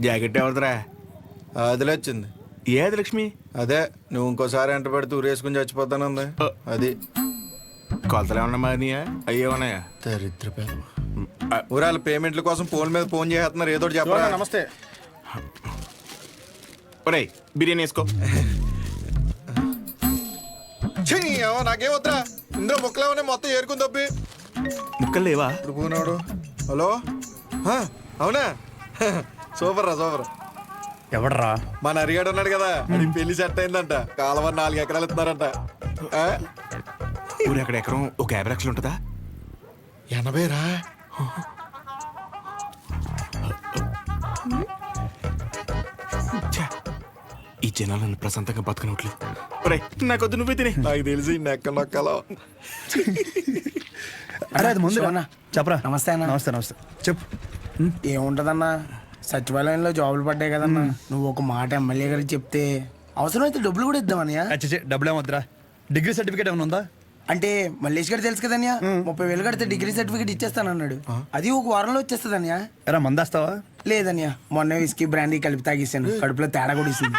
Jacket ఎవరిదిరా? అదిలే వచ్చింది. ఏది లక్ష్మి? అదే నువ్వు ఇంకోసారి ఎంట పెడితే ఊరేసుకుని చచ్చిపోతానుంది. అది కొలతలు ఏమన్నా మారినాయా? అయ్యే ఉన్నాయా? దరిద్ర ఊరాల పేమెంట్ల కోసం ఫోన్ మీద ఫోన్ చేస్తున్నారు. ఏదో చెప్పరా. నమస్తే. ఒరే బిర్యానీ వేసుకో. నాకేం వద్దా, ఇందులో ముక్కలేమనే మొత్తం ఏరుకుని తప్పి. ముక్కలు లేవా? ఇప్పుడు పోనాడు. హలో, అవునా? సూపర్ రా, సూపర్. ఎవడరా? మన అరిగాడు ఉన్నాడు కదా, అది పెళ్లి సెట్ అయిందంట. కాలువ 4 ఎకరాలు ఇస్తున్నారంట. ఊరు ఎక్కడ ఎకరం ఒక 50 లక్షలు ఉంటుందా? 80 రా. ఈ జనాలు నన్ను ప్రశాంతంగా బతకనట్లు. నాకొద్దు, నువ్వే తినే. నాకు తెలిసి నెక్క నొక్కలో. అరే అది ముందు చెప్పరా. నమస్తే అన్న. నమస్తే నమస్తే. చెప్పు. ఏముంటదన్నా, సచివాలయంలో జాబులు పడ్డాయి కదన్నా. నువ్వు ఒక మాట ఎమ్మెల్యే గారికి చెప్తే అవసరమైతే డబ్బులు కూడా ఇద్దామన్నయ్య. డబ్బులు ఏమొద్దురా. డిగ్రీ సర్టిఫికేట్ ఏమైనా ఉందా? అంటే మల్లేష్ గారు తెలుసు కదన్యా, 30,000 కడితే డిగ్రీ సర్టిఫికేట్ ఇచ్చేస్తానన్నాడు. అది ఒక వారంలో వచ్చేస్తుందన్యా. ఎరా మందేస్తావా? లేదన్యా, మొన్న విస్కీ బ్రాండీ కలిపి తాగేసాను. కడుపులో తేడా కూడా ఇస్తుంది.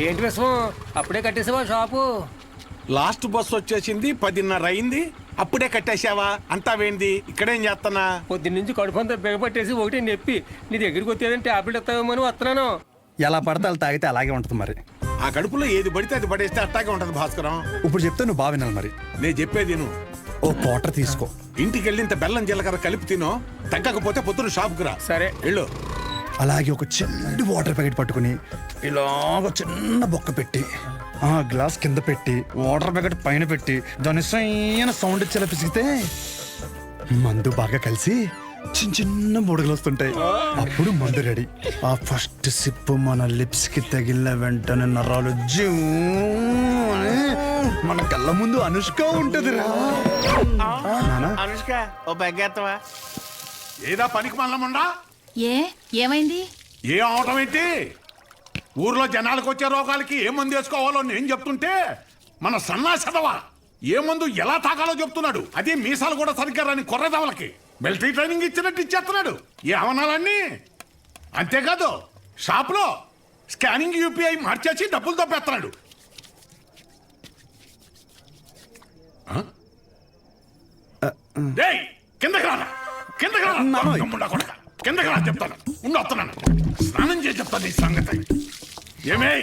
ఏంటి విషయం? అప్పుడే కట్టేసావా షాపు? లాస్ట్ బస్ వచ్చేసింది, 10:30 అయింది. అప్పుడే కట్టేశావా? అంతా వేంది? ఇక్కడేం చేస్తానా? పొద్దున్నుంచి కడుపు అంతా బిగపట్టేసి ఒకటి నొప్పి. నీ దగ్గరికి వచ్చేదని టాబ్లెట్ ఇస్తావేమో అని వస్తున్నాను. ఎలా పడితే అలా తాగితే అలాగే ఉంటుంది మరి. ఆ కడుపులో ఏది పడితే అది పడేస్తే అట్టాగే ఉంటది భాస్కరం. ఇప్పుడు చెప్తే నువ్వు బాగా వినాలి మరి. నేను చెప్పేది నువ్వు ఓ క్వార్టర్ తీసుకో. ఇంటికి వెళ్ళి ఇంత బెల్లం జీలకర్ర కలిపి తినో. తగ్గకపోతే పొద్దున షాప్కి రా. సరే వెళ్ళు. అలాగే ఒక చిన్న వాటర్ ప్యాకెట్ పట్టుకుని ఇలాగ చిన్న బొక్క పెట్టి ఆ గ్లాస్ కింద పెట్టి వాటర్ ప్యాకెట్ పైన పెట్టి దాని సైన సౌండ్ ఇచ్చేలా పిసిగితే మందు బాగా కలిసి చిన్న చిన్న బుడగలు వస్తుంటాయి. అప్పుడు మందు రెడీ. ఆ ఫస్ట్ సిప్ మన లిప్స్ కి తగిలిన వెంటనే నరాలు జూ అని మన కళ్ళ ముందు అనుష్క ఉంటది రా. అనుష్క ఓ బెగ్గేత్తవా? ఏదా పనికి మల్లముండా? ఏమైంది? ఏ అవటం ఏంటి? ఊర్లో జనాలకు వచ్చే రోగాలకి ఏ మందు వేసుకోవాలో నేను చెప్తుంటే మన సన్నాసదవా ఏ మందు ఎలా తాగాలో చెప్తున్నాడు. అదే మీసాలు కూడా సరిగ్గా రాని కొర్రదవలకి మిలిటరీ ట్రైనింగ్ ఇచ్చినట్టు ఇచ్చేస్తున్నాడు. ఏ అవనాలన్నీ అంతేకాదు, షాప్లో స్కానింగ్ యూపీఐ మార్చేసి డబ్బులు తప్పేస్తున్నాడు. కిందకి రానా, కిందకి రానా, కిందకి రా చెప్తాను. ఉండి వస్తున్నాను, స్నానం చేసి చెప్తాను ఈ సంగతి. ఏమే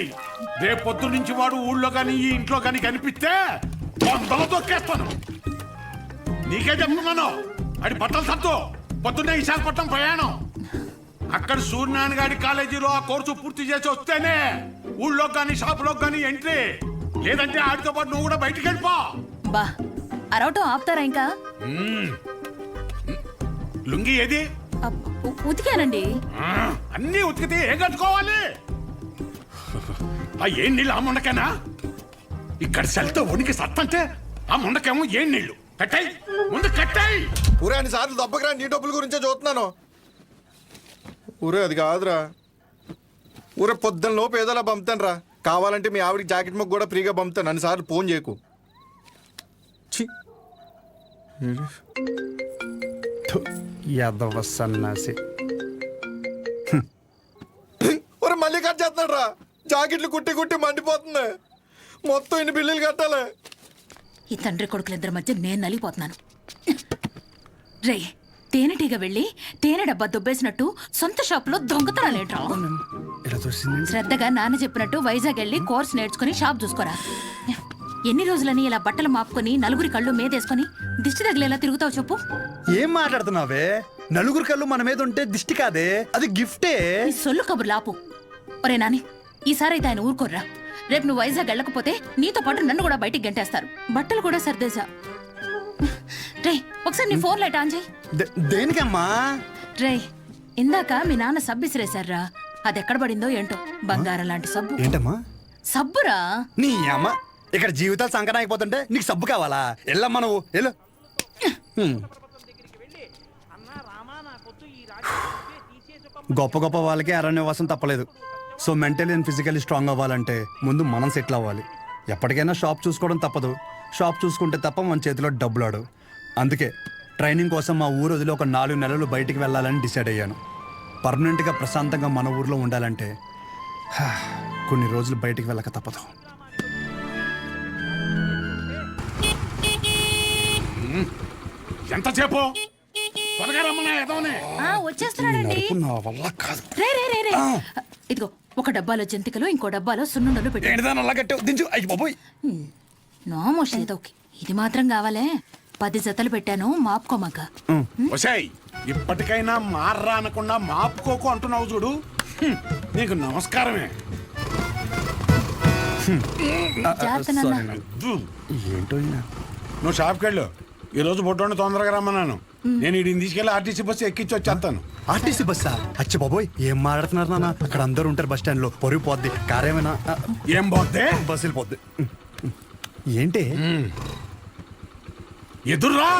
రేపు పొద్దు నుంచి వాడు ఊళ్ళో కానీ ఈ ఇంట్లో కానీ కనిపిస్తే బొందలు తొక్కేస్తాను. నీకే చెప్తున్నాను. అది బట్టలు సత్తు పొద్దున్నే విశాఖపట్నం ప్రయాణం. అక్కడ సూర్యనారాయణ గారి కాలేజీలో ఆ కోర్సు పూర్తి చేసి వస్తేనే ఊళ్ళో కానీ షాపులో కానీ ఎంట్రీ. లేదంటే ఆడితో పాటు నువ్వు కూడా బయటికి వెళ్ళిపో. బా అరవటం ఆపుతారా ఇంకా? లుంగి ఏది? ఉతికానండి. అన్నీ ఉతికితే ఏం కట్టుకోవాలి? ఆ ఏం నీళ్ళు ఆ ముండకేనా? ఇక్కడ సెల్తో ఉనికి సత్తంటే ఆ ముండకేమో ఏం నీళ్లు? కట్టాయి ముందు కట్టాయి. ఊరే అన్ని సార్లు దెబ్బకి రా, నీ డబ్బుల గురించే చూస్తున్నాను. ఊరే అది కాదురా. ఊరే పొద్దున్న లోపు ఏదోలా పంపుతాను రా. కావాలంటే మీ ఆవిడకి జాకెట్ ముక్క కూడా ఫ్రీగా పంపుతాను. అన్నిసార్లు ఫోన్ చేయకు. యాదవ సన్నాసి. ఒరే మళ్ళీ కట్ చేస్తున్నాడు రా. జాకెట్లు కుట్టి కుట్టి మండిపోతుంది. మొత్తం ఇన్ని బిల్లులు కట్టాలి. ఈ తండ్రి కొడుకులిద్దరి మధ్య నేను నలిగిపోతున్నాను. రే తేనెటీగ వెళ్ళి తేనె డబ్బా దుబ్బేసినట్టు సొంత షాపులో దొంగతనాలేంట్రా? శ్రద్ధగా నాన్న చెప్పినట్టు వైజాగ్ వెళ్ళి కోర్స్ నేర్చుకుని షాప్ చూసుకోరా. ఎన్ని రోజులని ఇలా బట్టలు మాపుకొని నలుగురి కళ్ళు మీదేసుకొని దిష్టి తగిలేలా తిరుగుతావు చెప్పు? ఏం మాట్లాడుతున్నావే? నలుగురు కళ్ళు మన మీద ఉంటే దిష్టి కాదే, అది గిఫ్టే. ఈ సొల్లు కబుర్లు ఆపు. ఒరే నాని, ఈసారి అయితే ఆయన ఊరుకోర్రా. రేపు నువ్వు వైజాగ్ వెళ్ళకపోతే నీతో పాటు నన్ను కూడా బయటికి గంటేస్తారు. బట్టలు కూడా సర్దేశా. రే ఒకసారి నీ ఫోన్ లైట్ ఆన్ చేయి. దేనికమ్మా? రే ఇందాక మీ నాన్న సబ్బు ఇసిరేశారా, అది ఎక్కడ పడిందో ఏంటో. బంగారం లాంటి సబ్బు. ఏంటమ్మా? సబ్బురా. నీ అమ్మ ఇక్కడ జీవితాలు సంకటం అయిపోతుంటే నీకు సబ్బు కావాలా? వెళ్ళమ్మా నువ్వు వెళ్ళు. గొప్ప గొప్ప వాళ్ళకి అరణ్యవాసం తప్పలేదు. So mentally and physically strong అవ్వాలంటే ముందు మనం సెటిల్ అవ్వాలి. ఎప్పటికైనా షాప్ చూసుకోవడం తప్పదు. షాప్ చూసుకుంటే తప్ప మన చేతిలో డబ్బులు ఆడు. అందుకే ట్రైనింగ్ కోసం మా ఊరు వదిలి ఒక 4 నెలలు బయటికి వెళ్ళాలని డిసైడ్ అయ్యాను. పర్మనెంట్గా ప్రశాంతంగా మన ఊర్లో ఉండాలంటే కొన్ని రోజులు బయటికి వెళ్ళక తప్పదు. ఎంతసేపు త్వరగా రమ్మన్నా ఎదవనే. వచ్చేస్తున్నాడండి. నడుపు నా వల్ల కాదు. రే రే రే రే ఇదిగో ఒక డబ్బాలో జంతికలు ఇంకో డబ్బాలో సున్నుండలు పెట్టి ఏంటిదాని అలా కట్టావు? దించు. అయ్యి బాబోయ్. నోమోష్ ఏదో ఇది మాత్రం కావాలే. 10 జతలు పెట్టాను మాపుకోమాక. ఒసేయ్ ఇప్పటికైనా మార్రా అనకుండా మాపుకోకు అంటున్నావు చూడు. నీకు నమస్కారమే. జాగ్రత్త నాన్న. అద్దు. ఏంటో ఈయన. నువ్వు షాప్కి వెళ్ళు. ఈ రోజు బొట్టోని తొందరగా రమ్మన్నాను. నేను వీడిని తీసుకెళ్ళి ఆర్టీసీ బస్సు ఎక్కించి వచ్చేస్తాను. ఆర్టీసీ బస్సా? అచ్చి బాబోయ్, ఏం మాట్లాడుతున్నారు నాన్న? అక్కడ అందరూ ఉంటారు బస్ స్టాండ్ లో. పొరుగు పోద్ది. కారేమైనా ఏం పోతే బస్సు వెళ్ళిపోద్ది. ఏంటి? ఎదుర్రా.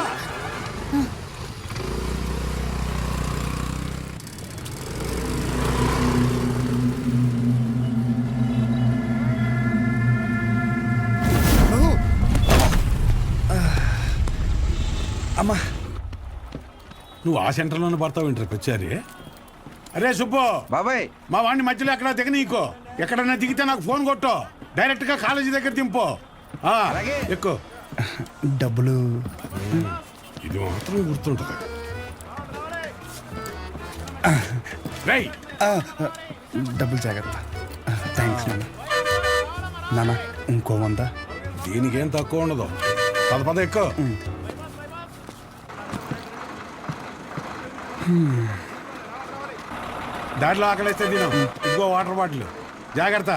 అమ్మా, నువ్వు ఆ సెంటర్లోనే పడతావు ఇంటర్ వచ్చారి. అరే సుబ్బు బాబాయ్, మా వాడిని మధ్యలో ఎక్కడ దిగ నీకో. ఎక్కడన్నా దిగితే నాకు ఫోన్ కొట్టు. డైరెక్ట్ గా కాలేజీ దగ్గర దింపు. ఎక్కువ డబ్బులు ఇది మాత్రం గుర్తుంటుంది. రేయ్ డబ్బులు జాగ్రత్త. థ్యాంక్స్ నాన్న. నాన్న ఇంకో 100. దీనికేం తక్కువ ఉండదు. పద ఎక్కువ. దాంట్లో ఆకలిస్తే తిను. ఇదిగో వాటర్ బాటిల్. జాగ్రత్త.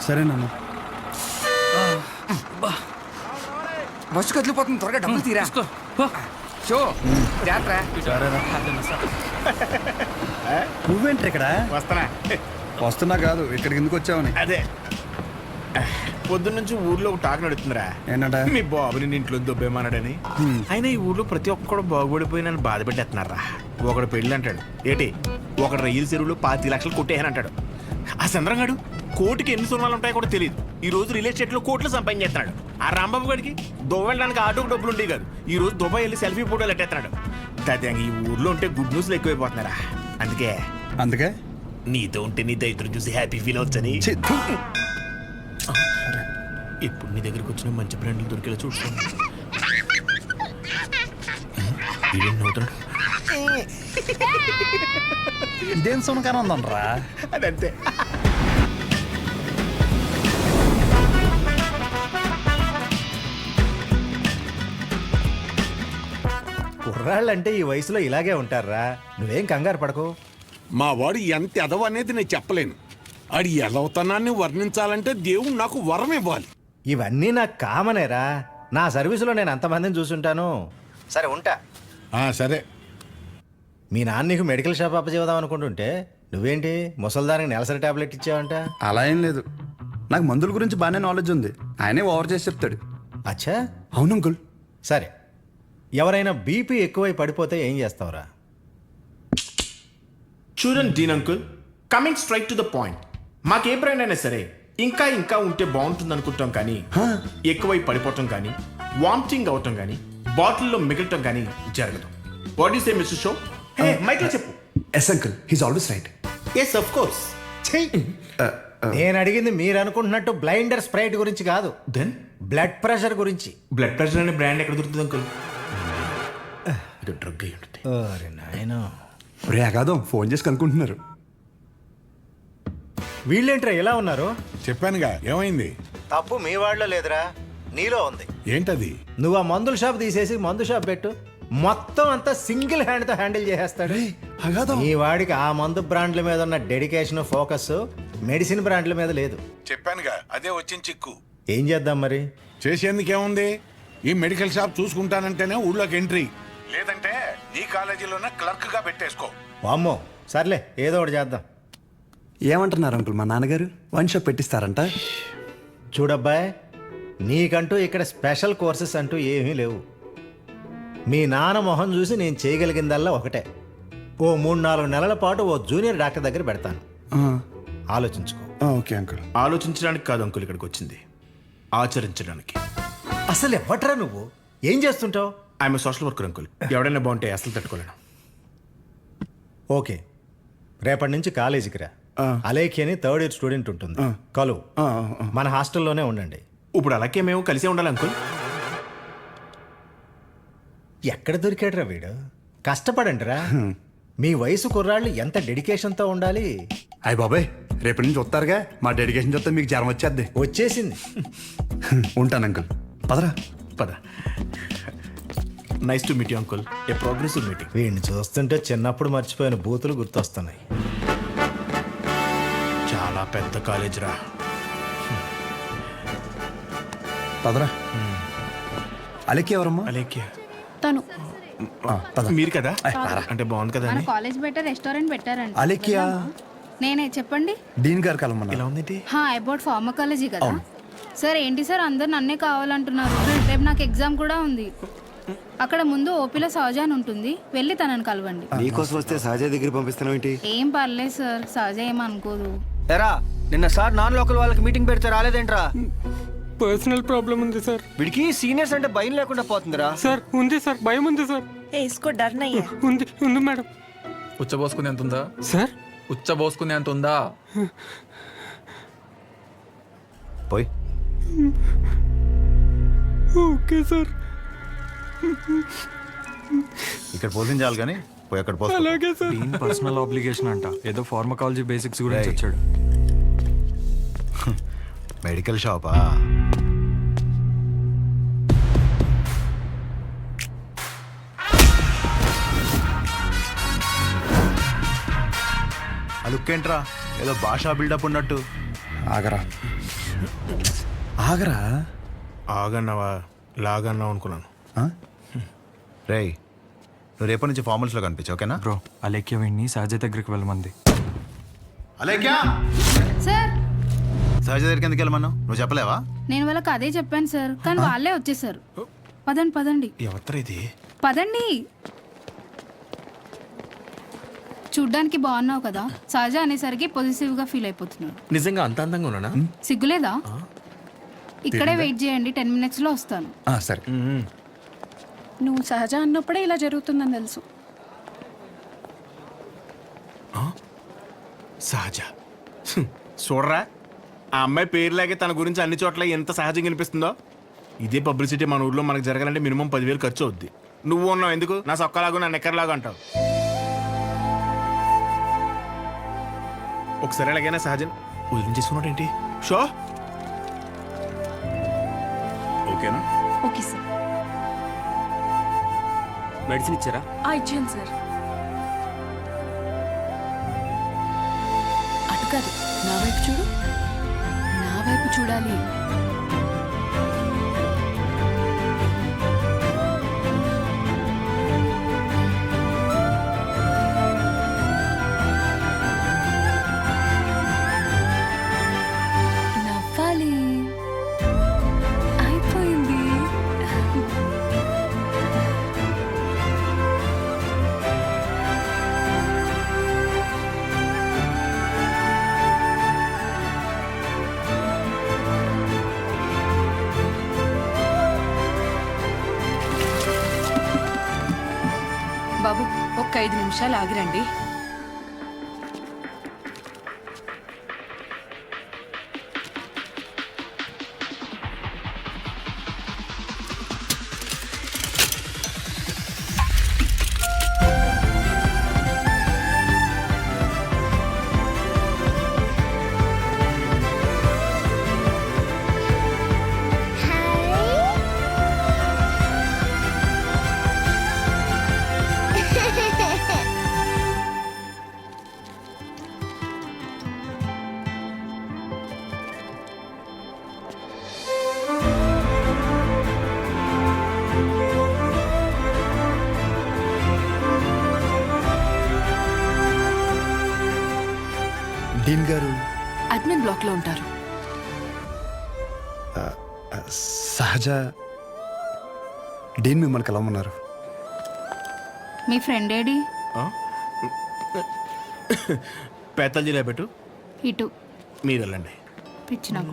సరే నాన్న. బస్సు కదిలిపోతుంది, త్వరగా డబ్బులు తీరా. షో నువ్వేంటి ఇక్కడ? వస్తానా? వస్తున్నా కాదు, ఇక్కడికి ఎందుకు వచ్చావని. అదే పొద్దున్నుంచి ఊర్లో ఒక టాక్ నడుతుందిరా. ఏంటంట? మీ బాబుని నీ ఇంట్లో దొబ్బేమన్నాడని. అయినా ఈ ఊర్లో ప్రతి ఒక్కడు బాగుపడిపోయి నన్ను బాధ పెట్టేస్తున్నారా. ఒకడు పెళ్ళి అంటాడు ఏటి, ఒకడు రైలు చెరువులో 25 లక్షలు కొట్టేయని అంటాడు. ఆ చంద్రంగాడు కోటికి ఎన్ని సున్నాలు ఉంటాయో కూడా తెలియదు. ఈ రోజు రియల్ ఎస్టేట్ లో కోట్లు సంపాదించేస్తున్నాడు. ఆ రాంబాబు గడికి దువ్వెళ్ళడానికి ఆటోకి డబ్బులు ఉండేవి కాదు. ఈ రోజు దుబాయ్ వెళ్ళి సెల్ఫీ ఫోటోలు ఎట్టేస్తున్నాడు. దాదాపు ఈ ఊర్లో ఉంటే గుడ్ న్యూస్లు ఎక్కువైపోతున్నారా. అందుకే నీతో ఉంటే నీ దైత్రం చూసి హ్యాపీ ఫీల్ అవచ్చని. ఇప్పుడు నీ దగ్గరికి వచ్చిన మంచి బ్రాండ్లు దొరికేలా చూసుకోండి. ఇదేం సునకారం ఉందనరా? అదంతే. కుర్రాళ్ళంటే ఈ వయసులో ఇలాగే ఉంటారా. నువ్వేం కంగారు పడకు. మా వాడు ఎంత ఎదవ అనేది నేను చెప్పలేను. ఆడి ఎదవతనాన్ని వర్ణించాలంటే దేవుడు నాకు వరం ఇవ్వాలి. ఇవన్నీ నాకు కామనేరా. నా సర్వీసులో నేను అంతమందిని చూసుంటాను. సరే ఉంటా. సరే. మీ నాన్న నీకు మెడికల్ షాప్ అప్పచేద్దాం అనుకుంటుంటే నువ్వేంటి ముసల్దానికి నెలసరి టాబ్లెట్ ఇచ్చావంట? అలా ఏం లేదు. నాకు మందుల గురించి బాగానే నాలెడ్జ్ ఉంది. ఆయనే ఓవర్ చేసి చెప్తాడు. అచ్చా, అవును అంకుల్. సరే. ఎవరైనా బీపీ ఎక్కువై పడిపోతే ఏం చేస్తావురా? చూడండి Dean uncle, coming straight to the point. మాకే బ్రాండ్ అయినా సరే ఇంకా ఇంకా ఉంటే బాగుంటుంది అనుకుంటాం, కానీ ఎక్కువై పడిపోవటం కానీ వామిటింగ్ అవటం కానీ బాటిల్లో మిగలటం కానీ జరగదు. What you say mister Shaw? మైక్లో చెప్పు. Yes uncle, he's always right. Yes of course. నేను అడిగింది మీరు అనుకుంటున్నట్టు బ్లైండర్ స్ప్రైట్ గురించి కాదు, దెన్ బ్లడ్ ప్రెషర్ గురించి. బ్లడ్ ప్రెషర్ అనే బ్రాండ్ ఎక్కడ దొరుకుతుంది అంకుల్? ఇది డ్రగ్ అయి ఉంటుంది. అరే నాయనా, రే అగాదం ఫోన్ చేసి కనుక్కుంటున్నారు. వీళ్ళేంట్రా ఇలా ఉన్నారు? చెప్పానుగా ఏమైంది. తప్పు మీ వాళ్ళలో లేదురా, నీలో ఉంది. ఏంటది? నువ్వు ఆ మందుల షాప్ తీసేసి మందు షాప్ పెట్టు, మొత్తం అంతా సింగిల్ హ్యాండ్తో హ్యాండిల్ చేసేస్తాడు. అగాదం ఈ వాడికి ఆ మందు బ్రాండ్ల మీద ఉన్న డెడికేషన్, ఫోకస్ మెడిసిన్ బ్రాండ్ల మీద లేదు. చెప్పానుగా అదే వచ్చిన చిక్కు. ఏం చేద్దాం మరి? చేసేందుకేముంది, ఈ మెడికల్ షాప్ చూసుకుంటానంటేనే ఊళ్ళోకి ఎంట్రీ, లేదంటే నీ కాలేజీలోనే క్లర్క్ గా పెట్టేసుకో. వామ్మో, సర్లే ఏదో ఒకటి చేద్దాం. ఏమంటున్నారు అంకుల్? మా నాన్నగారు వన్ షాప్ పెట్టిస్తారంట. చూడబ్బాయ్, నీకంటూ ఇక్కడ స్పెషల్ కోర్సెస్ అంటూ ఏమీ లేవు. మీ నాన్న మొహం చూసి నేను చేయగలిగిందల్లా ఒకటే, ఓ 3-4 నెలల పాటు ఓ జూనియర్ డాక్టర్ దగ్గర పెడతాను. ఆలోచించుకో. Okay uncle. ఆలోచించడానికి కాదు అంకుల్ ఇక్కడికి వచ్చింది, ఆచరించడానికి. అసలు ఎవట్రా నువ్వు? ఏం చేస్తుంటావు? I'm social worker uncle. ఎవడైనా బాగుంటే అసలు తట్టుకోలేను. ఓకే, రేపటి నుంచి కాలేజీకి రా. అలేఖి అని థర్డ్ ఇయర్ స్టూడెంట్ ఉంటుంది, కలువు. మన హాస్టల్లోనే ఉండండి. ఇప్పుడు అలాగే మేము కలిసే ఉండాలి అంకుల్. ఎక్కడ దొరికాడురా వీడు? కష్టపడండి రా. మీ వయసు కుర్రాళ్ళు ఎంత డెడికేషన్తో ఉండాలి. అయ్య బాబాయ్, రేపటి నుంచి వస్తారుగా, మా డెడికేషన్ చూస్తే మీకు జ్వరం వచ్చేద్ది. వచ్చేసింది. ఉంటాను అంకుల్. పదరా. పద. Nice to meet you uncle. A progressive meeting. వీడిని చూస్తుంటే చిన్నప్పుడు మర్చిపోయిన బూతులు గుర్తొస్తున్నాయి. చాలా పెద్ద కాలేజ్ రా. పదరా. అలెక్కి ఎవరమ్మా? అలేఖ్య తను మీరు కదా? అంటే బాగుంది కదా మన అని. కాలేజ్ బయట రెస్టారెంట్ పెట్టారంట. అలెక్కియా? నేనే చెప్పండి. డీన్ గారు కలమన్నా. ఇలా ఉందేంటి? అబౌట్ ఫార్మకాలజీ కదా సార్. ఏంటి సార్ అందరు నన్నే కావాలంటున్నారు? రేపు నాకు ఎగ్జామ్ కూడా ఉంది. అక్కడ ముందు ఓపీలో సహజ అని ఉంటుంది, వెళ్ళి తనని కలవండి. నీకోసం వస్తే సహజ దగ్గర పంపిస్తున్నావు ఏంటి? ఏం పర్లేదు సార్, సహజ ఏమనుకోదు. ఎరా నిన్న సార్ నాన్ లోకల్ వాళ్ళకి మీటింగ్ పెడితే రాలేదేంట్రా? పర్సనల్ ప్రాబ్లం ఉంది సార్. వీడికి సీనియర్స్ అంటే భయం లేకుండా పోతుందిరా. సార్ ఉంది సార్, భయం ఉంది సార్. इसको डर नहीं है। ఉంది మేడం. ఉచ్చబోసుకునే అంత ఉందా సార్? ఉచ్చబోసుకునే అంత ఉందా? పోయి. Okay sir. ఇక్కడ పోషించాలి కానీ పోయి అక్కడ పోస్తా. అలాగే సార్. పర్సనల్ ఆబ్లిగేషన్ అంట, ఏదో ఫార్మకాలజీ బేసిక్స్ గురించి వచ్చాడు. మెడికల్ షాపా? అలుక్కేంట్రా ఏదో భాషా బిల్డప్ ఉన్నట్టు. ఆగరా. ఆగరా. ఆగన్నావా లాగన్నావు అనుకున్నాను. రేయ్, నువ్వు రేపటి నుంచి ఫార్మల్స్లో కనిపించు, ఓకేనా? బ్రో, అలేఖ్య వీడిని సహజ దగ్గరికి వెళ్ళమంది. అలేఖ్యా, సార్ సహజ దగ్గరికి ఎందుకు వెళ్ళమన్నావు? నువ్వు చెప్పలేవా? నేను వాళ్ళకి అదే చెప్పాను సార్, కానీ వాళ్ళే వచ్చేసారు. పదండి పదండి ఎవరు ఇది? పదండి. చూడ్డానికి బాగున్నావు కదా, సహజ అనేసరికి పొజిటివ్ గా ఫీల్ అయిపోతున్నాడు. నిజంగా అంత అందంగా ఉన్నానా? సిగ్గులేదా? ఇక్కడే వెయిట్ చేయండి, 10 minutes లో వస్తాను. సరే. నువ్వు సహజ అన్నప్పుడే ఇలా జరుగుతుందని తెలుసు. సహజ. చూడరా, ఆ అమ్మాయి పేరులాగే తన గురించి అన్ని చోట్ల ఎంత సహజంగా అనిపిస్తుందో. ఇదే పబ్లిసిటీ మన ఊర్లో మనకు జరగాలంటే మినిమం 10,000 ఖర్చు అవుద్ది. నువ్వు ఉన్నావు ఎందుకు? నా సొక్కలాగా నా నెక్కర్లాగా అంటావు. ఒకసారి ఎలాగైనా సహజన్ వదిలించేసుకున్నాడు ఏంటి? షో ఓకేనా? Okay sir. మెడిసిన్ ఇచ్చారా? ఇచ్చాను సార్. అటు కాదు, నా వైపు చూడు. నా వైపు చూడాలి. నవ్వాలి. అయిపోయింది. బాబు, ఒక్క 5 నిమిషాలు ఆగిరండి. డీన్ గారు అడ్మిన్ బ్లాక్ లో ఉంటారు. సహజ డీన్ మిమ్మల్ని కలవమన్నారు. మీ ఫ్రెండ్ ఏడి? పేతల్జీలో పెట్టు. ఇటు మీరు వెళ్ళండి. పిచ్చిన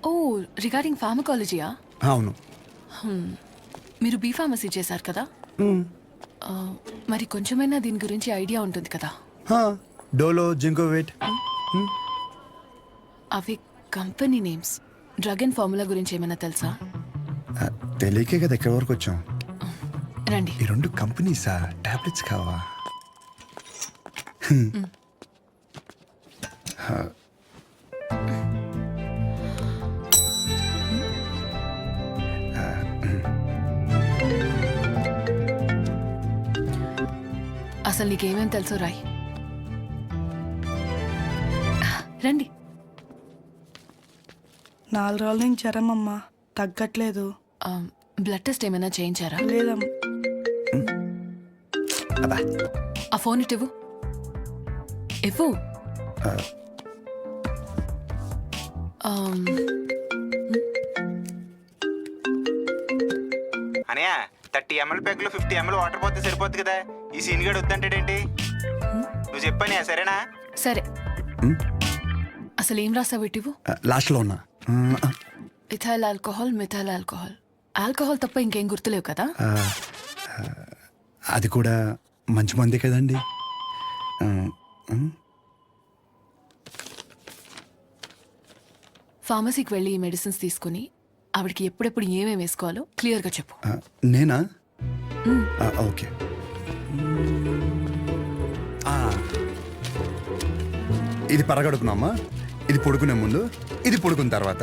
ఓ, రిగార్డింగ్ ఫార్మకాలజీయా? అవును. మీరు బీ ఫార్మసీ చేశారు కదా, మరి కొంచెమైనా దీని గురించి ఐడియా ఉంటుంది కదా. డోలో జింకోవేట్. అవి company names. Drug and formula గురించి ఏమైనా తెలుసా? తెలియకే కదా ఎక్కడి వరకు వచ్చాం. రండి. ఈ రెండు కంపెనీసా? టాబ్లెట్స్ కావా? అసలు నీకేమేం తెలుసు రాయ్. రండి. 4 రోజుల నుంచి జ్వరం అమ్మా, తగ్గట్లేదు. బ్లడ్ టెస్ట్ ఏమైనా చేయించారా? లేదమ్మా. ఆ ఫోన్ ఇటు ఇవ్వు. అనయా 30 ml ప్యాక్ లో 50 ml వాటర్ పోతే సరిపోద్ది కదా. ఈ సీన్ గడు వద్దంటాడేంటి? నువ్వు చెప్పానే సరేనా? సరే. అసలు ఏం రాసావు ఇటు? లాస్ట్లో ఉన్నా. Ethyl alcohol, methyl alcohol. Alcohol తప్ప ఇంకేం గుర్తులేవు కదా? అది కూడా మంచి మందే కదండి. ఫార్మసీకి వెళ్ళి ఈ మెడిసిన్స్ తీసుకుని ఆవిడకి ఎప్పుడెప్పుడు ఏమేమి వేసుకోవాలో క్లియర్గా చెప్పు. నేనా? ఓకే. ఇది పరగడుపునమ్మా, ఇది పడుకునే ముందు, ఇది పడుకున్న తర్వాత.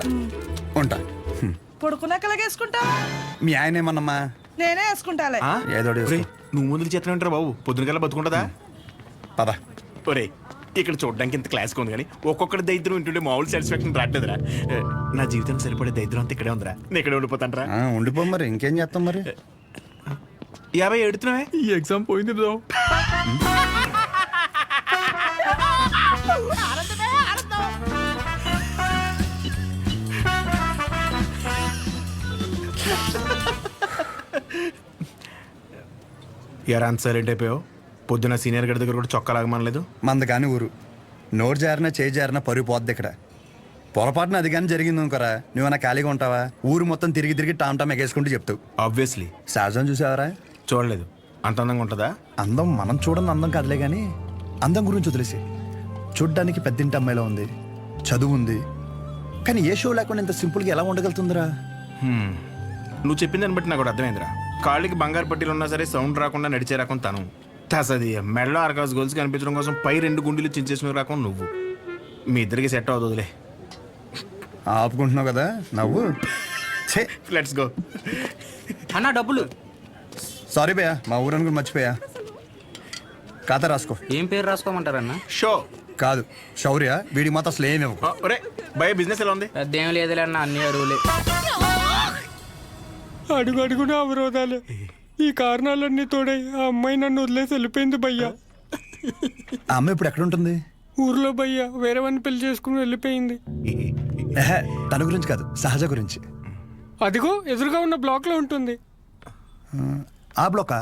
ఉంటా. పడుకున్నాక వేసుకుంటా. మీ ఆయన ఏమన్నమ్మా? నేనే వేసుకుంటాలే. ఏదో నువ్వు ముందు చేతనే ఉంటారు బాబు. పొద్దునకల్లా బతుకుంటుందా? పద. ఒరే ఇక్కడ చూడడానికి ఇంత క్లాస్గా ఉంది కానీ ఒక్కొక్కటి దరిద్రం వింటుంటే మామూలు సాటిస్ఫాక్షన్ రావట్లేదురా. నా జీవితం సరిపడే దరిద్రం అంతా ఇక్కడే ఉందిరా. నేను ఇక్కడే ఉండిపోతానరా. ఉండిపో మరి, ఇంకేం చేస్తాం మరి. 50 ఎడుతున్నావే. ఈ ఎగ్జామ్ పోయింది బ్రో. అంత సైలెంట్ అయిపోయావు. పొద్దున సీనియర్ గడి దగ్గర కూడా చొక్కాలాగమనలేదు. మంద కానీ ఊరు నోరు జారినా చేయి జారినా పరుగు పోద్ది ఇక్కడ. పొరపాటున అది కానీ జరిగింది అనుకోరా, నువ్వన్నా ఖాళీగా ఉంటావా? ఊరు మొత్తం తిరిగి తిరిగి టామ్ టామ్ ఎగేసుకుంటూ చెప్తావు. ఆబ్వియస్లీ. సహజం చూసావరా? చూడలేదు. అంత అందంగా ఉంటుందా? అందం మనం చూడని అందం కాదులే కానీ అందం గురించి వదిలేసి. చూడ్డానికి పెద్దింటి అమ్మాయిలో ఉంది, చదువు ఉంది, కానీ ఏ షో లేకుండా ఇంత సింపుల్గా ఎలా ఉండగలుగుతుందిరా? నువ్వు చెప్పిన దాన్ని బట్టి నాకు కూడా అర్థమైందిరా. కాళ్ళకి బంగారు పట్టీలు ఉన్నా సరే సౌండ్ రాకుండా నడిచే రకం తను. తసది మెడలో ఆర్కాస్ గోల్స్ కనిపించడం కోసం పై 2 గుండెలు చించేసిన రకం నువ్వు. మీ ఇద్దరికి సెట్ అవుతుందిలే. ఆపుకుంటున్నావు కదా నవ్వు. Let's go. అన్న డబ్బులు. సారీ భయ్యా, మా ఊరని కూడా మర్చిపోయా. ఖాతా రాసుకో. ఏం పేరు రాసుకోమంటారన్న? షో కాదు శౌర్య. వీడికి మాత్రం అసలు ఏమి ఇవ్వకు. ఒరే భయ బిజినెస్ ఎలా ఉంది? పెద్దేం లేదులే అన్న, అన్ని అరువులే. అడుగు అడుగున అవరోధాలే. ఈ కారణాలన్నీ తోడై ఆ అమ్మాయి నన్ను వదిలేసి వెళ్ళిపోయింది భయ్యా. ఆ అమ్మాయి ఇప్పుడు ఎక్కడ ఉంటుంది? ఊర్లో భయ్యా వేరే వాడిని పెళ్లి చేసుకుని వెళ్ళిపోయింది. తన గురించి కాదు, సహజ గురించి. అదిగో ఎదురుగా ఉన్న బ్లాక్ లో ఉంటుంది. ఆ బ్లాకా?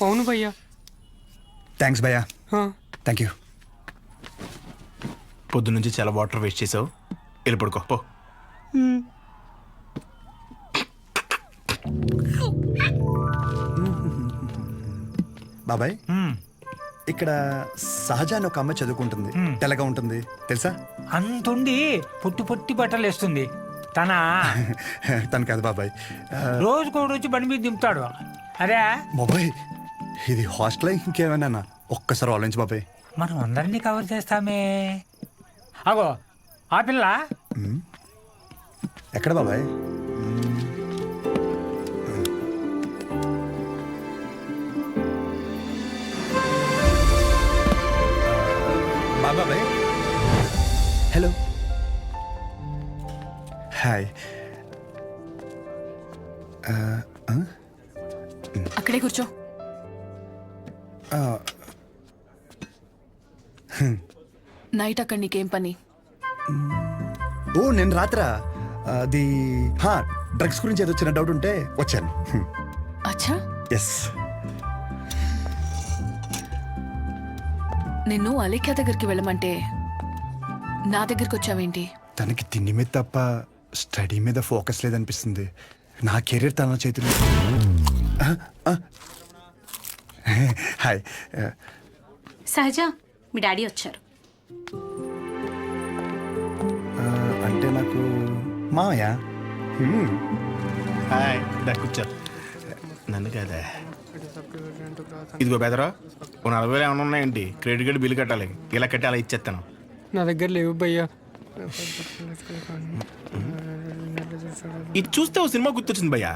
అవును భయ్యా. థ్యాంక్స్ భయ్యా. Thank you. పొద్దునుంచి చాలా వాటర్ వేస్ట్ చేసావు. వెళ్ళి పడుకో పో. బాబాయ్, ఇక్కడ సహజ అని ఒక అమ్మాయి చదువుకుంటుంది, తెల్లగా ఉంటుంది తెలుసా? అంతుండి పొట్టి పొట్టి బట్టలు వేస్తుంది. తను కాదు బాబాయ్, రోజుకో రోజు బండి మీద దింపుతాడు. అరే బాబాయ్ ఇది హాస్టల్ ఇంకేమైనా? ఒక్కసారి ఆలోచించు బాబాయ్. మనం అందరినీ కవర్ చేస్తామే. అగో ఆ పిల్ల ఎక్కడ బాబాయ్? బాబాయ్ హలో. హాయ్. అక్కడే కూర్చో. నైట్ అక్కడ నీకేం పని? ఓ నేను రాత్రా అది డ్రగ్స్ గురించి ఏదో చిన్న డౌట్ ఉంటే వచ్చాను. అచ్చా. ఎస్. నిన్ను అలేఖ్య దగ్గరికి వెళ్ళమంటే నా దగ్గరికి వచ్చావేంటి? తనకి తిండి మీద తప్ప స్టడీ మీద ఫోకస్ లేదనిపిస్తుంది. నా కెరీర్ తన చేతిలో. హాయ్. సహజ మీ డాడీ వచ్చారు. అంటే నాకు మామయ్య. హాయ్ దా కూర్చో. నన్ను కదా ఇదిగో బెదరా ఓ 40,000 ఏమైనా ఉన్నాయండి? క్రెడిట్ కార్డు బిల్లు కట్టాలి, ఇలా కట్టి అలా ఇచ్చేస్తాను. నా దగ్గర లేవు భయ్యా. ఇది చూస్తే ఓ సినిమా గుర్తొచ్చింది భయ్యా.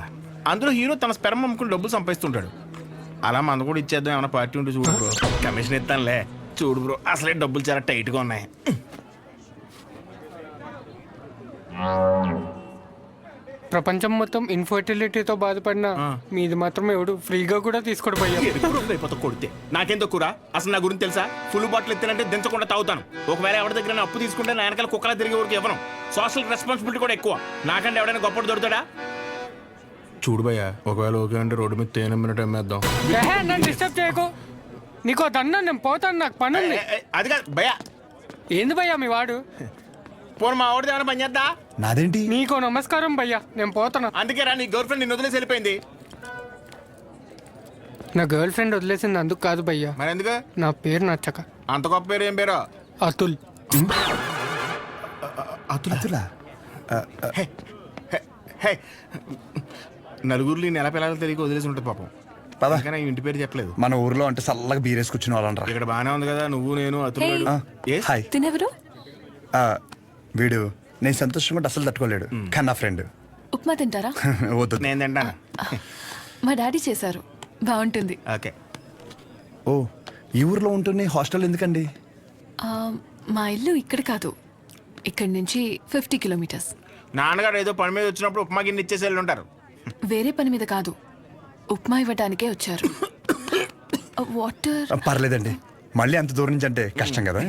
అందులో హీరో తన స్పెర్మ్ అమ్ముకుని డబ్బులు సంపాదిస్తుంటాడు. అలా మన కూడా ఇచ్చేద్దాం, ఏమైనా పార్టీ ఉంటే చూడు బ్రో. కమిషన్ ఇస్తానులే. చూడు బ్రో, అసలే డబ్బులు చాలా టైట్గా ఉన్నాయి. ప్రపంచం మొత్తం ఇన్ఫర్టిలిటీతో బాధపడిన మీది మాత్రం ఎవడు ఫ్రీగా కూడా తీసుకోడు భయ్యా. అయిపోతా కొడితే నాకేం తక్కువ. అసలు నా గురించి తెలుసా? ఫుల్ బాటిల్ ఎత్తానంటే దించకుండా తాగుతాను. ఒకవేళ ఎవరి దగ్గర అప్పు తీసుకుంటే నా వెనకాల కుక్కలా తిరిగే వరకు ఇవ్వను. సోషల్ రెస్పాన్సిబిలిటీ కూడా ఎక్కువ. నాకంటే ఎవడైనా గొప్ప దొరుకుతాడా? చూడు భయ్యా, ఒకవేళ ఓకే అంటే రోడ్డు మీద తేనె మినిట్ అమ్మేద్దాం. నన్ను డిస్టర్బ్ చేయకు. నీకో దన్నా, నేను పోతాను, నాకు పని ఉంది. అది కాదు భయ్యా. ఏంది భయ్యా మీ వాడు? పోను మా ఆవిడ ఏమైనా పని చేద్దా? నాదేంటి? నీకో నమస్కారం భయ్యా, నేను పోతాను. అందుకే రా, నీ గర్ల్ ఫ్రెండ్ నిన్ను వదిలేసి వెళ్ళిపోయింది. నా గర్ల్ ఫ్రెండ్ వదిలేసింది అందుకు కాదు భయ్యా. మరి ఎందుకు? నా పేరు నచ్చక. అంత గొప్ప పేరు ఏం పేరు? అతుల్. అతులా? నలుగురిలో నెల పిల్లలు తెలియక వదిలేసి ఉంటుంది పాపం. పద. కానీ ఇంటి పేరు చెప్పలేదు. మన ఊర్లో అంటే చల్లగా బీరేసి కూర్చుని వాళ్ళనరా. ఇక్కడ బానే ఉంది కదా, నువ్వు నేను అతులు. హాయ్. తినెవరు? వీడు నేను సంతోషంగా ఉంటే అసలు తట్టుకోలేడు, కానీ నా ఫ్రెండ్. ఉప్మా తింటారా? వద్దు. నేను తింటాను. మా డాడీ చేశారు, బాగుంటుంది. ఓకే. ఓ, ఈ ఊర్లో ఉంటున్న హాస్టల్ ఎందుకండి? మా ఇల్లు ఇక్కడ కాదు, ఇక్కడి నుంచి 50 కిలోమీటర్స్. నాన్నగారు ఏదో పని మీద వచ్చినప్పుడు ఉప్మా గిన్నె ఇచ్చేసి వెళ్ళి ఉంటారు. వేరే పని మీద కాదు, ఉప్మా ఇవ్వడానికే వచ్చారు. వాటర్? పర్లేదండి, మళ్ళీ అంత దూరం నుంచి అంటే కష్టం కదా.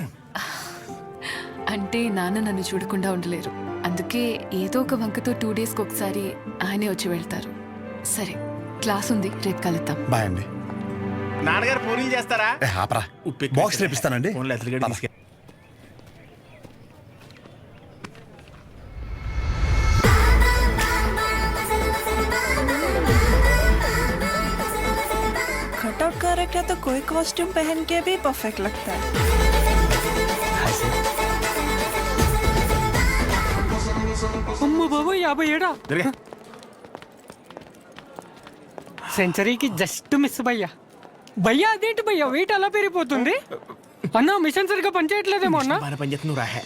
అంటే నాన్న నన్ను చూడకుండా ఉండలేరు, అందుకే ఏదో ఒక వంకతో 2 డేస్కి ఒకసారి ఆయనే వచ్చి వెళ్తారు. సరే, క్లాస్ ఉంది, రేపు కలుద్దాం. బాయ్ అండి. నాన్నగారు పూరీలు చేస్తారా? ఆపరా, బాక్స్ రేపిస్తానండి. ఫోన్లో అతలిగడ్డ తీసుకెళ్ళి. कटआउट कैरेक्टर तो कोई कॉस्ट्यूम पहन के भी परफेक्ट लगता है. అమ్మ బాబు 57. సెంచరీకి జస్ట్ మిస్ భయ్యా. భయ్యా అదేంటి భయ్యా, వెయిట్ అలా పెరిగిపోతుంది? అన్న మిషన్ సరిగ్గా పనిచేయట్లేదేమో అన్న. మన పని చేస్తు నువ్వు రాహే.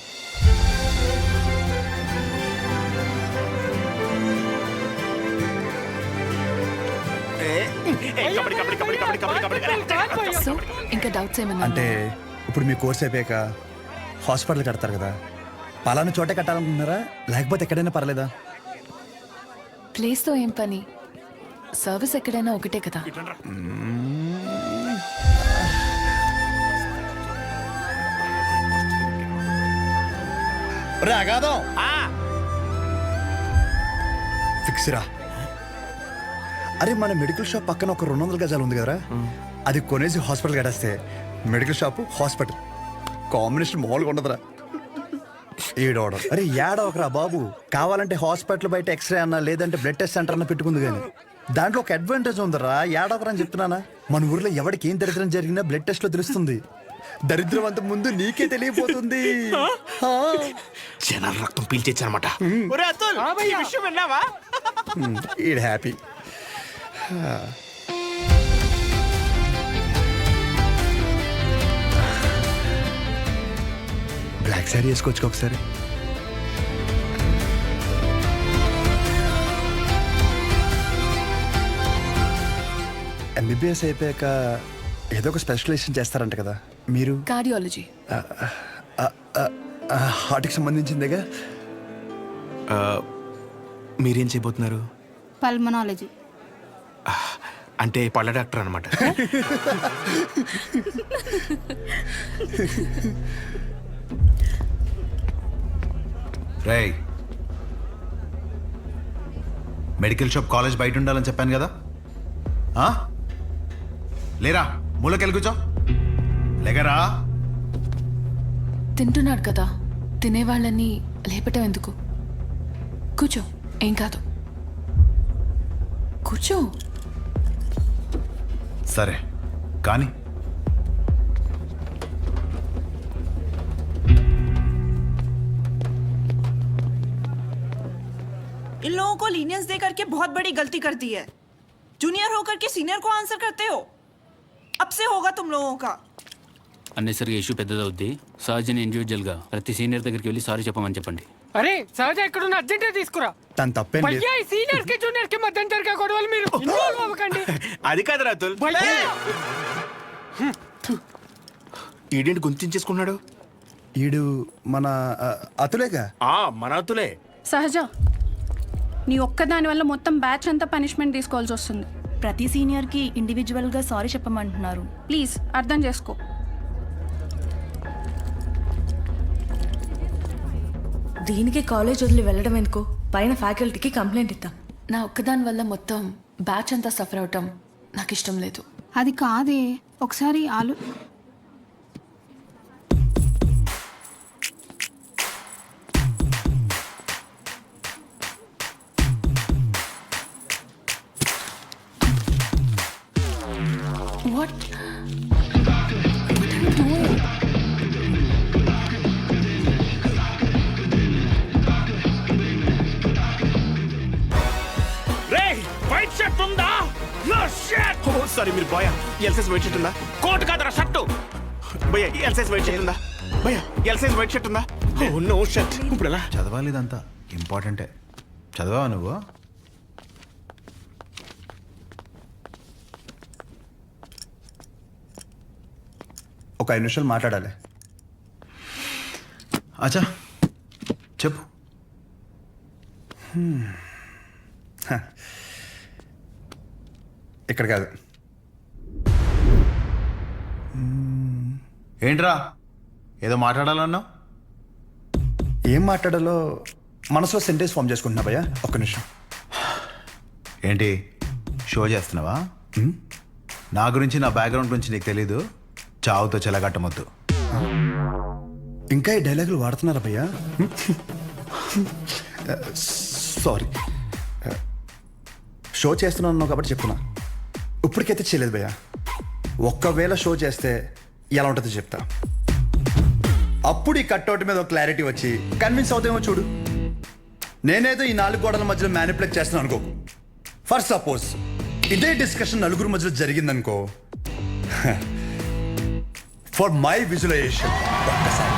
సో ఇంకా డౌట్స్ ఏమన్నా? అంటే ఇప్పుడు మీ కోర్స్ అయిపోయాక హాస్పిటల్ కడతారు కదా, పలానా చోటే కట్టాలనుకుంటున్నారా లేకపోతే ఎక్కడైనా పర్లేదా? ప్లేస్తో ఏం పని, సర్వీస్ ఎక్కడైనా ఒకటే కదా. రాగాదం ఫిక్స్ రా. అరే, మన మెడికల్ షాప్ పక్కన ఒక 200 గజాలు ఉంది కదరా, అది కొనేసి హాస్పిటల్ కట్టేస్తే మెడికల్ షాప్ హాస్పిటల్ కాంబినేషన్ మామూలుగా ఉండదురా. ఏడవడం అరే ఏడవకరా బాబు, కావాలంటే హాస్పిటల్ బయట ఎక్స్రే అన్నా లేదంటే బ్లడ్ టెస్ట్ సెంటర్ అన్న పెట్టుకుంది, కానీ దాంట్లో ఒక అడ్వాంటేజ్ ఉందరా. ఏడవకరా అని చెప్తున్నానా. మన ఊర్లో ఎవరికి ఏం దరిద్రం జరిగినా బ్లడ్ టెస్ట్ లో తెలుస్తుంది. దరిద్రం అంత ముందు నీకే తెలియపోతుంది. జనాలు రక్తం పీల్చేచ్చనమాట. ఈడ్ హ్యాపీ. బ్లాక్ శారీ వేసుకోవచ్చు ఒకసారి. ఎంబీబీఎస్ అయిపోయాక ఏదో ఒక స్పెషలైజేషన్ చేస్తారంట కదా మీరు? కార్డియాలజీ. హార్ట్కి సంబంధించిందేగా. మీరేం చేయబోతున్నారు? పల్మనాలజీ. అంటే పళ్ళ డాక్టర్ అనమాట. రేయ్, మెడికల్ షాప్ కాలేజ్ బయట ఉండాలని చెప్పాను కదా, లేరా మూలకెళ్ళి కూర్చో. లేకరా. తింటున్నాడు కదా, తినేవాళ్ళని లేపటం ఎందుకు? కూర్చో, ఏం కాదు, కూర్చో. సరే కానీ लोगों को लीनियंस दे करके बहुत बड़ी गलती कर दी है। जूनियर होकर के सीनियर को आंसर करते हो। अब से होगा तुम लोगों का। అన్నెసరిగా ఇష్యూ పెద్దదవుద్ది. సహజని ఇండివిజువల్గా ప్రతి సీనియర్ దగ్గరికి వెళ్ళి సారీ చెప్పమని చెప్పండి. అరే సహజ ఎక్కడున్న అర్జెంట్ తీసుకురా. తను తప్పేం లేదు. భయ్యా ఈ సీనియర్స్ కి జూనియర్స్ కి మధ్య జరిగే గొడవలు మీరు ఇన్వాల్వ్ అవ్వకండి. అది కాదు రాతుల్. భయ్యా ఈడేంటి గుంతించేసుకున్నాడు? ఈడు మన అతులేగా. మన అతులే. సహజ నీ ఒక్కదాని వల్ల మొత్తం బ్యాచ్ అంతా పనిష్మెంట్ తీసుకోవాల్సి వస్తుంది. ప్రతి సీనియర్ కి ఇండివిజువల్ గా సారీ చెప్పమంటున్నారు. ప్లీజ్ అర్థం చేసుకో. దీనికి కాలేజ్ వదిలి వెళ్ళడం ఎందుకు? పైన ఫ్యాకల్టీకి కంప్లైంట్ ఇద్దాం. నా ఒక్కదాని వల్ల మొత్తం బ్యాచ్ అంతా సఫర్ అవటం నాకు ఇష్టం లేదు. అది కాదే, ఒకసారి వాట్ వైట్ షర్ట్ ఉందా? No shirt. ఓ సారీ మీరు boy. L size white shirt ఉందా? కోట్ కాదరా షర్ట్. భయ్యా ఎల్ సైజ్ వైట్ షర్ట్ ఉందా? భయ్యా ఎల్ సైజ్ వైట్ షర్ట్ ఉందా? Oh no shirt. ఇప్పుడు ఎలా చదవాలి ఇదంతా ఇంపార్టెంటే. చదవా నువ్వు? ఒక 5 నిమిషాలు మాట్లాడాలి. అచ్చా చెప్పు. ఇక్కడ కాదు. ఏంట్రా ఏదో మాట్లాడాలన్నావు? ఏం మాట్లాడాలో మనసులో సెంటెన్స్ ఫామ్ చేసుకుంటున్నా భయ్యా. ఒక్క నిమిషం. ఏంటి షో చేస్తున్నావా? నా గురించి నా బ్యాక్గ్రౌండ్ గురించి నీకు తెలీదు. చావుతో చెలగట్టమొద్దు. ఇంకా ఈ డైలాగులు వాడుతున్నారా భయ్యా? సారీ, షో చేస్తున్నాను కాబట్టి చెప్తున్నా. ఇప్పటికైతే చేయలేదు భయ్యా. ఒక్కవేళ షో చేస్తే ఎలా ఉంటుందో చెప్తా. అప్పుడు ఈ కట్అవుట్ మీద ఒక క్లారిటీ వచ్చి కన్విన్స్ అవుతామో చూడు. నేనేదో ఈ 4 గోడల మధ్యలో మ్యానిపులేట్ చేస్తున్నాను అనుకో. ఫర్ సపోజ్ ఇదే డిస్కషన్ నలుగురు మధ్యలో జరిగిందనుకో. ఫర్ మై విజువలైజేషన్ ఒక్కసారి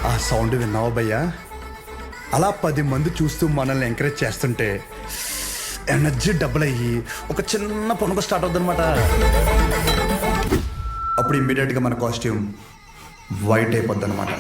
ఆ సౌండ్ విన్నావా భయ్యా? అలా 10 మంది చూస్తూ మనల్ని ఎంకరేజ్ చేస్తుంటే ఎనర్జీ డబుల్ అయ్యి ఒక చిన్న పొనుక స్టార్ట్ అవుతుంది అనమాట. అప్పుడు ఇమ్మీడియట్గా మన కాస్ట్యూమ్ వైట్ అయిపోద్ది అనమాట.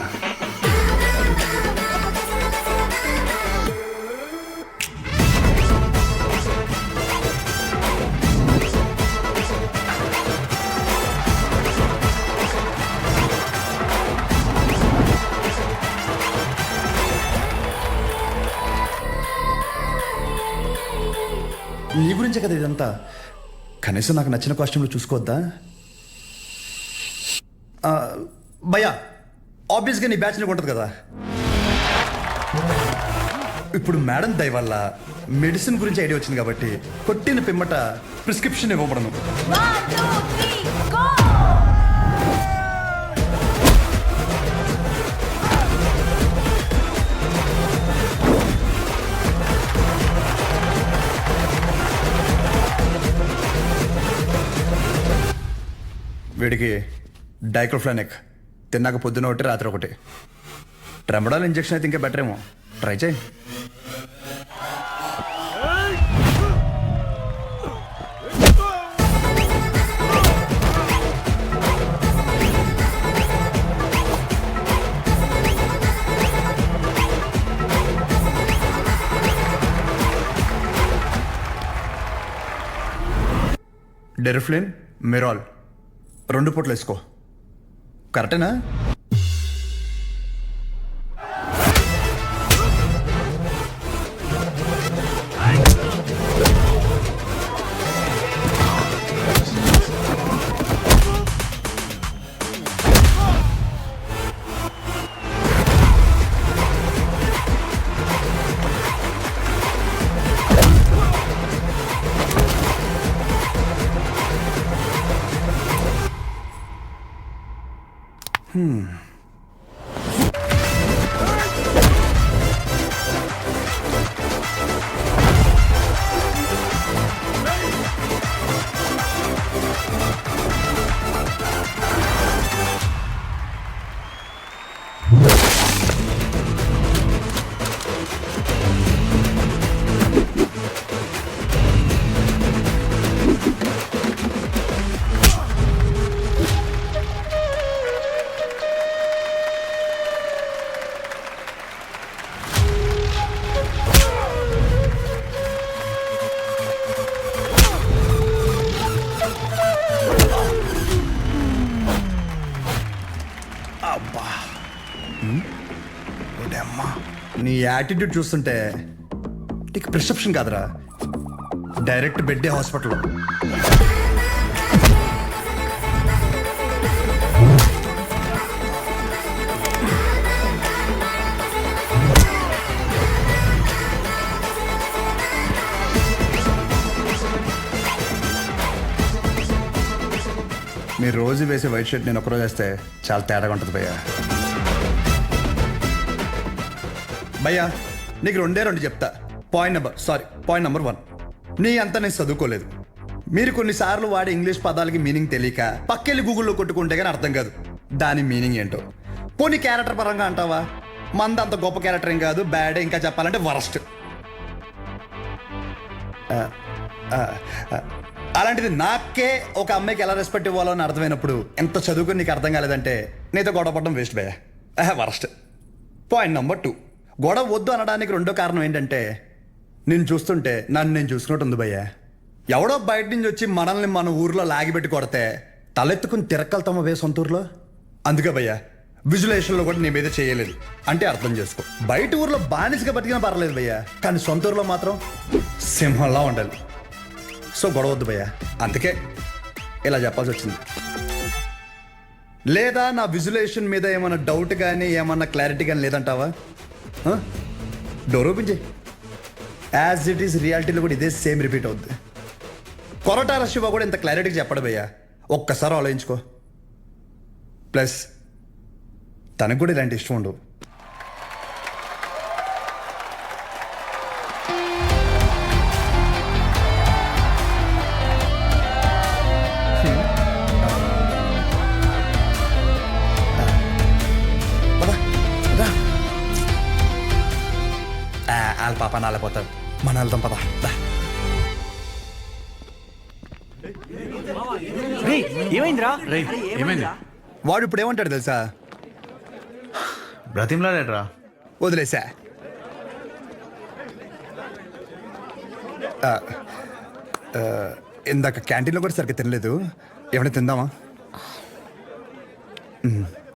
నీ గురించే కదా ఇదంతా. కనీసం నాకు నచ్చిన కాస్ట్యూమ్లో చూసుకోవద్దా భయ్యా? ఆబ్వియస్గా నీ బ్యాచ్ ఉంటుంది కదా. ఇప్పుడు మేడం దయ వల్ల మెడిసిన్ గురించి ఐడియా వచ్చింది కాబట్టి కొట్టిన పిమ్మట ప్రిస్క్రిప్షన్ ఇవ్వబడను. వీడికి డైక్లోఫ్లానిక్ తిన్నాక పొద్దున ఒకటి రాత్రి ఒకటి. ట్రెమడాల్ ఇంజెక్షన్ అయితే ఇంకా బెటర్ ఏమో. ట్రై చేయి. డెరిఫ్లిన్, మిరాల్ 2 పూటలు వేసుకో. కరెక్టేనా? నీ యాటిట్యూడ్ చూస్తుంటే నీకు ప్రిస్క్రిప్షన్ కాదురా, డైరెక్ట్ బెడ్డే హాస్పిటల్లో. మీరు రోజు వేసే వైట్ షర్ట్ నేను ఒకరోజు వేస్తే చాలా తేడాగా ఉంటుంది భయ్యా. భయ్యా నీకు రెండు చెప్తా. పాయింట్ నెంబర్ 1, నీ అంతా నేను చదువుకోలేదు. మీరు కొన్నిసార్లు వాడే ఇంగ్లీష్ పదాలకి మీనింగ్ తెలియక పక్కెళ్ళి గూగుల్లో కొట్టుకుంటే కానీ అర్థం కాదు దాని మీనింగ్ ఏంటో. పోనీ క్యారెక్టర్ పరంగా అంటావా, మంద అంత గొప్ప క్యారెక్టర్ ఏం కాదు, బ్యాడ్, ఇంకా చెప్పాలంటే వరస్ట్. అలాంటిది నాకే ఒక అమ్మాయికి ఎలా రెస్పెక్ట్ ఇవ్వాలో అని అర్థమైనప్పుడు ఎంత చదువుకుని నీకు అర్థం కాలేదంటే నీతో గొడవ పడడం వేస్ట్ భయ్యా, వరస్ట్. పాయింట్ నెంబర్ 2, గొడవ వద్దు అనడానికి రెండో కారణం ఏంటంటే నేను చూస్తుంటే నన్ను నేను చూసుకున్నట్టు ఉంది భయ్యా. ఎవడో బయట నుంచి వచ్చి మనల్ని మన ఊర్లో లాగిపెట్టి కొడితే తలెత్తుకుని తిరక్కలుతామా భయ్య సొంత ఊర్లో. అందుకే భయ్యా విజులేషన్లో కూడా నీ మీద చేయలేదు అంటే అర్థం చేసుకో. బయట ఊర్లో బానిసగా బతికినా పర్లేదు భయ్యా, కానీ సొంత ఊర్లో మాత్రం సింహంలా ఉండాలి. సో గొడవద్దు భయ్యా, అందుకే ఇలా చెప్పాల్సి వచ్చింది. లేదా నా విజులేషన్ మీద ఏమైనా డౌట్ కానీ ఏమన్నా క్లారిటీ కానీ లేదంటావా? డోర్ ఓపెన్ చేయి. యాజ్ ఇట్ ఈస్ రియాలిటీలో కూడా ఇదే సేమ్ రిపీట్ అవుద్ది. కొరటాల శివ కూడా ఇంత క్లారిటీగా చెప్పడు భయ్యా, ఒక్కసారి ఆలోచించుకో. ప్లస్ తనకు కూడా ఇలాంటి ఇష్టం ఉండవు. వాళ్ళ పాప నాలేపోతాడు, మన వెళ్తాం పద. ఏమైందిరా? ఏమైంది? వాడు ఇప్పుడు ఏమంటాడు తెలుసా? బ్రతిమలాడరా? వదిలేసా. ఇందాక క్యాంటీన్లో కూడా సరిగ్గా తినలేదు, ఏమైనా తిందామా?